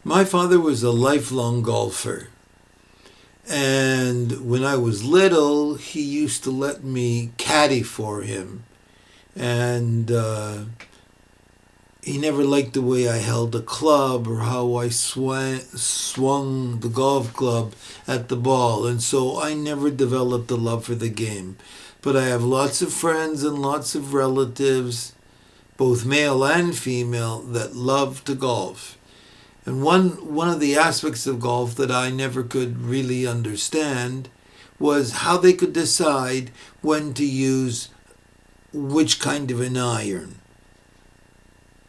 My father was a lifelong golfer. And when I was little, he used to let me caddy for him. And he never liked the way I held a club or how I swung the golf club at the ball. And so I never developed a love for the game. But I have lots of friends and lots of relatives, both male and female, that love to golf. And one of the aspects of golf that I never could really understand was how they could decide when to use which kind of an iron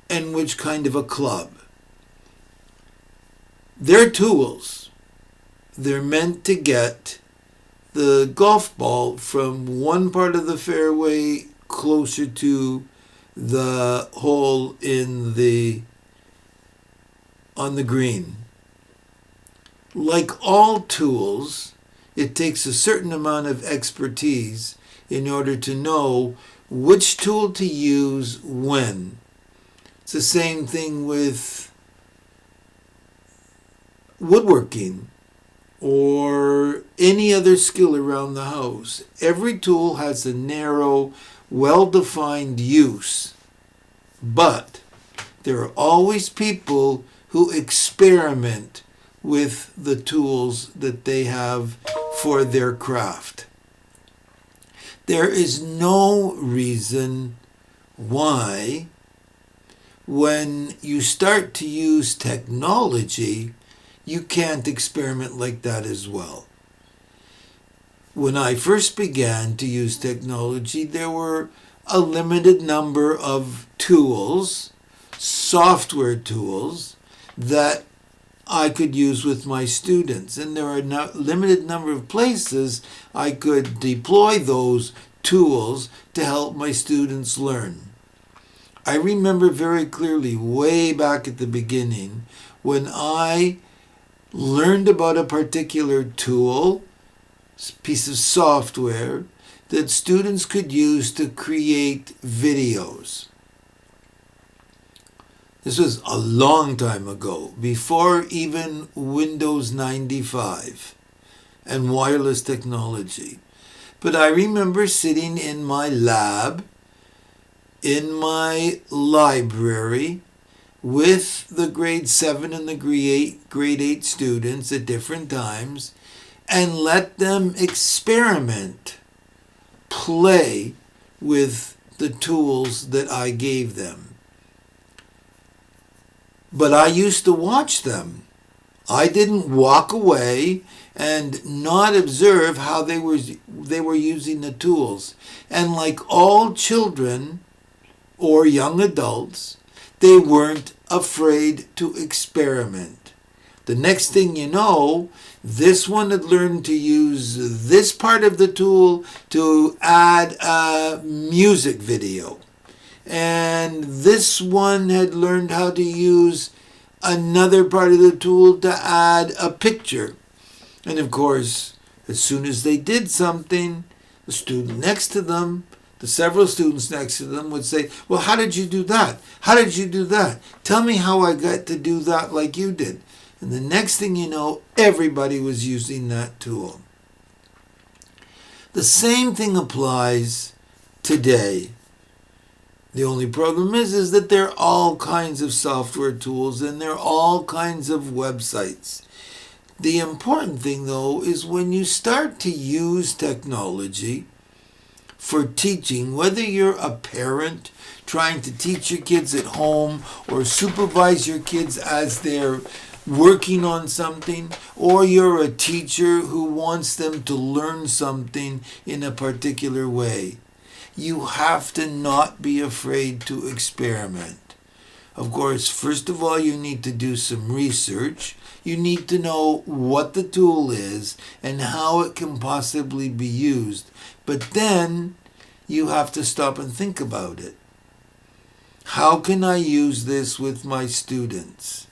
and which kind of a club. They're tools. They're meant to get the golf ball from one part of the fairway closer to the hole on the green. Like all tools, it takes a certain amount of expertise in order to know which tool to use when. It's the same thing with woodworking or any other skill around the house. Every tool has a narrow, well-defined use, but there are always people who experiment with the tools that they have for their craft. There is no reason why, when you start to use technology, you can't experiment like that as well. When I first began to use technology, there were a limited number of tools, software tools, that I could use with my students. And there are a limited number of places I could deploy those tools to help my students learn. I remember very clearly way back at the beginning when I learned about a particular tool, piece of software, that students could use to create videos. This was a long time ago, before even Windows 95 and wireless technology. But I remember sitting in my lab, in my library, with the grade 7 and the grade 8 students at different times, and let them experiment, play with the tools that I gave them. But I used to watch them. I didn't walk away and not observe how they were using the tools. And like all children or young adults, they weren't afraid to experiment. The next thing you know, this one had learned to use this part of the tool to add a music video. And this one had learned how to use another part of the tool to add a picture. And of course, as soon as they did something, the student next to them, the several students next to them would say, well, how did you do that? How did you do that? Tell me how I got to do that like you did. And the next thing you know, everybody was using that tool. The same thing applies today. The only problem is that there are all kinds of software tools and there are all kinds of websites. The important thing, though, is when you start to use technology for teaching, whether you're a parent trying to teach your kids at home or supervise your kids as they're working on something, or you're a teacher who wants them to learn something in a particular way, you have to not be afraid to experiment. Of course, first of all, you need to do some research. You need to know what the tool is and how it can possibly be used. But then you have to stop and think about it. How can I use this with my students?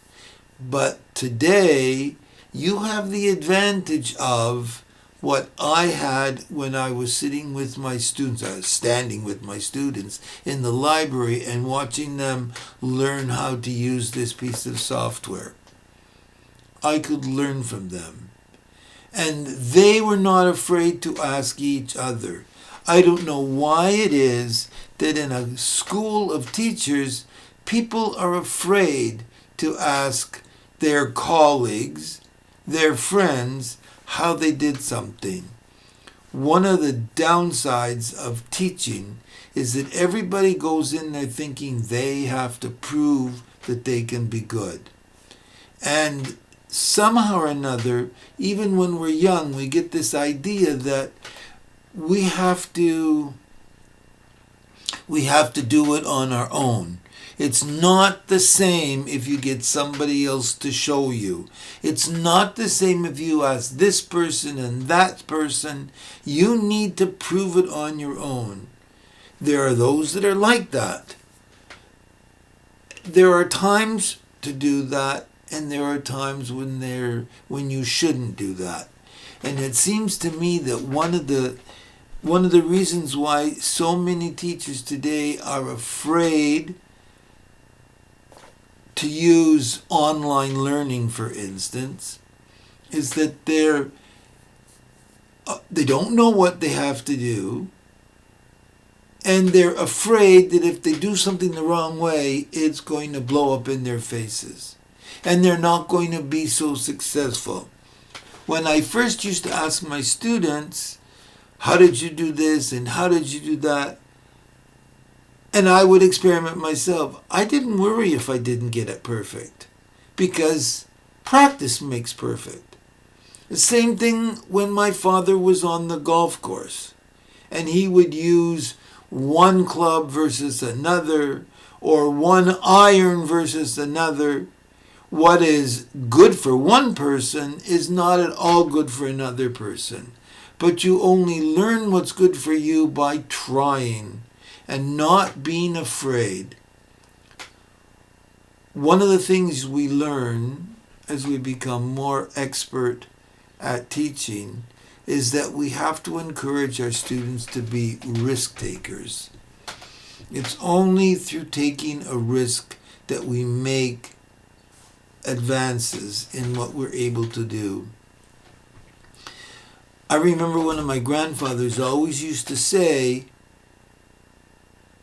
But today, you have the advantage of what I had when I was sitting with my students. I was standing with my students in the library and watching them learn how to use this piece of software. I could learn from them. And they were not afraid to ask each other. I don't know why it is that in a school of teachers, people are afraid to ask their colleagues, their friends, how they did something. One of the downsides of teaching is that everybody goes in there thinking they have to prove that they can be good. And somehow or another, even when we're young, we get this idea that we have to do it on our own. It's not the same if you get somebody else to show you. It's not the same if you ask this person and that person. You need to prove it on your own. There are those that are like that. There are times to do that, and there are times when you shouldn't do that. And it seems to me that one of the reasons why so many teachers today are afraid to use online learning, for instance, is that they don't know what they have to do, and they're afraid that if they do something the wrong way, it's going to blow up in their faces, and they're not going to be so successful. When I first used to ask my students, how did you do this and how did you do that? And I would experiment myself. I didn't worry if I didn't get it perfect, because practice makes perfect. The same thing when my father was on the golf course and he would use one club versus another, or one iron versus another. What is good for one person is not at all good for another person. But you only learn what's good for you by trying and not being afraid. One of the things we learn as we become more expert at teaching is that we have to encourage our students to be risk takers. It's only through taking a risk that we make advances in what we're able to do. I remember one of my grandfathers always used to say,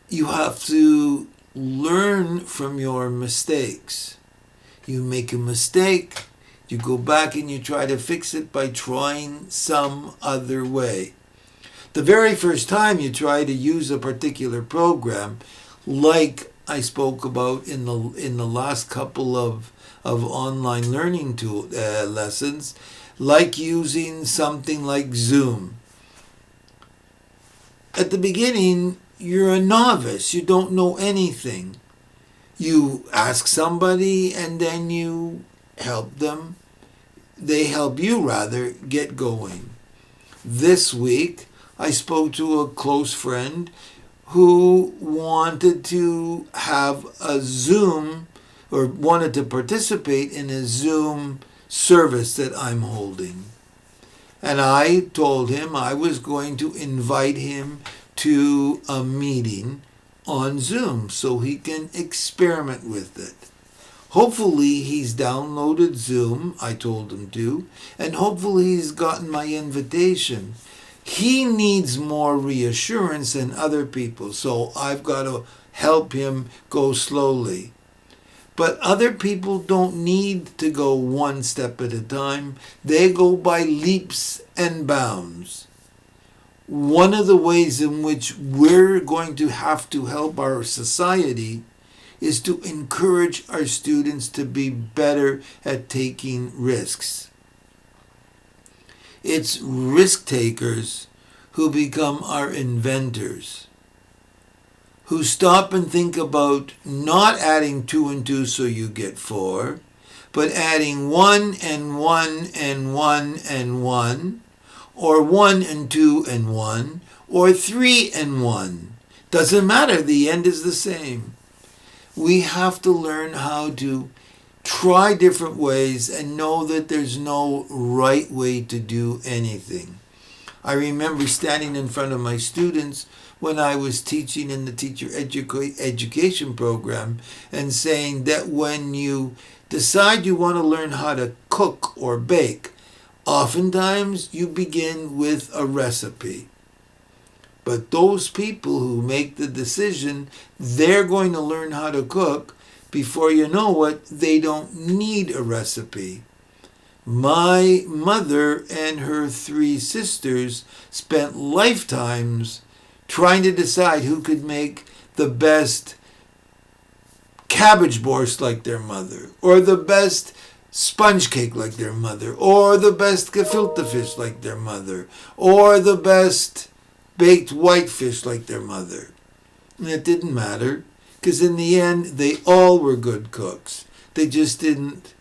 you have to learn from your mistakes. You make a mistake, you go back and you try to fix it by trying some other way. The very first time you try to use a particular program, like I spoke about in the last couple of online learning lessons, like using something like Zoom. At the beginning, you're a novice. You don't know anything. You ask somebody and then you help them. They help you, rather, get going. This week, I spoke to a close friend who wanted to have a Zoom, or wanted to participate in a Zoom service that I'm holding. And I told him I was going to invite him to a meeting on Zoom so he can experiment with it. Hopefully he's downloaded Zoom, I told him to, and hopefully he's gotten my invitation. He needs more reassurance than other people, so I've got to help him go slowly. But other people don't need to go one step at a time. They go by leaps and bounds. One of the ways in which we're going to have to help our society is to encourage our students to be better at taking risks. It's risk takers who become our inventors, who stop and think about not adding 2 and 2 so you get 4, but adding 1 and 1 and 1 and 1, or 1 and 2 and 1, or 3 and 1. Doesn't matter, the end is the same. We have to learn how to try different ways and know that there's no right way to do anything. I remember standing in front of my students when I was teaching in the teacher education program and saying that when you decide you want to learn how to cook or bake, oftentimes you begin with a recipe. But those people who make the decision, they're going to learn how to cook. Before you know it, they don't need a recipe. My mother and her 3 sisters spent lifetimes trying to decide who could make the best cabbage borscht like their mother, or the best sponge cake like their mother, or the best gefilte fish like their mother, or the best baked whitefish like their mother. And it didn't matter, because in the end, they all were good cooks. They just didn't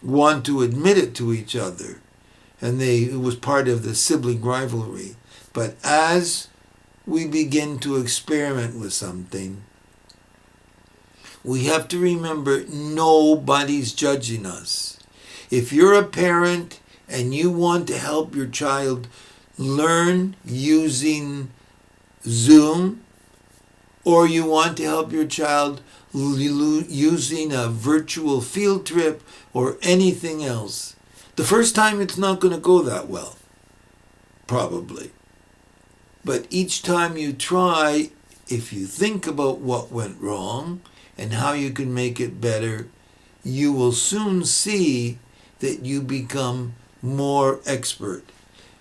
want to admit it to each other. And it was part of the sibling rivalry. But as we begin to experiment with something, we have to remember nobody's judging us. If you're a parent and you want to help your child learn using Zoom, or you want to help your child using a virtual field trip or anything else, the first time it's not going to go that well, probably. But each time you try, if you think about what went wrong and how you can make it better, you will soon see that you become more expert.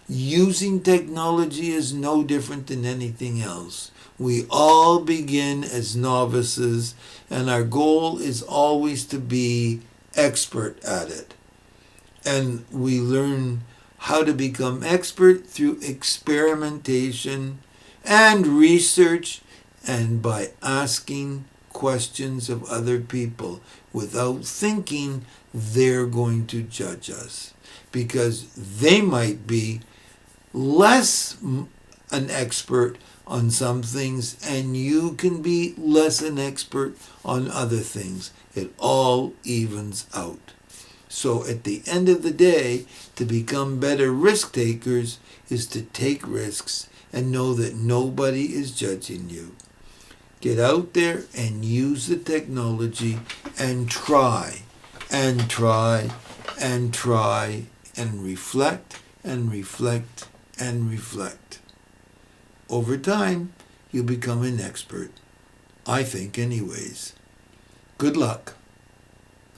Using technology is no different than anything else. We all begin as novices, and our goal is always to be expert at it. And we learn how to become expert through experimentation and research, and by asking questions of other people without thinking they're going to judge us, because they might be less an expert on some things and you can be less an expert on other things. It all evens out. So at the end of the day, to become better risk takers is to take risks and know that nobody is judging you. Get out there and use the technology and try and try and try and reflect and reflect and reflect. Over time, you become an expert. I think anyways. Good luck.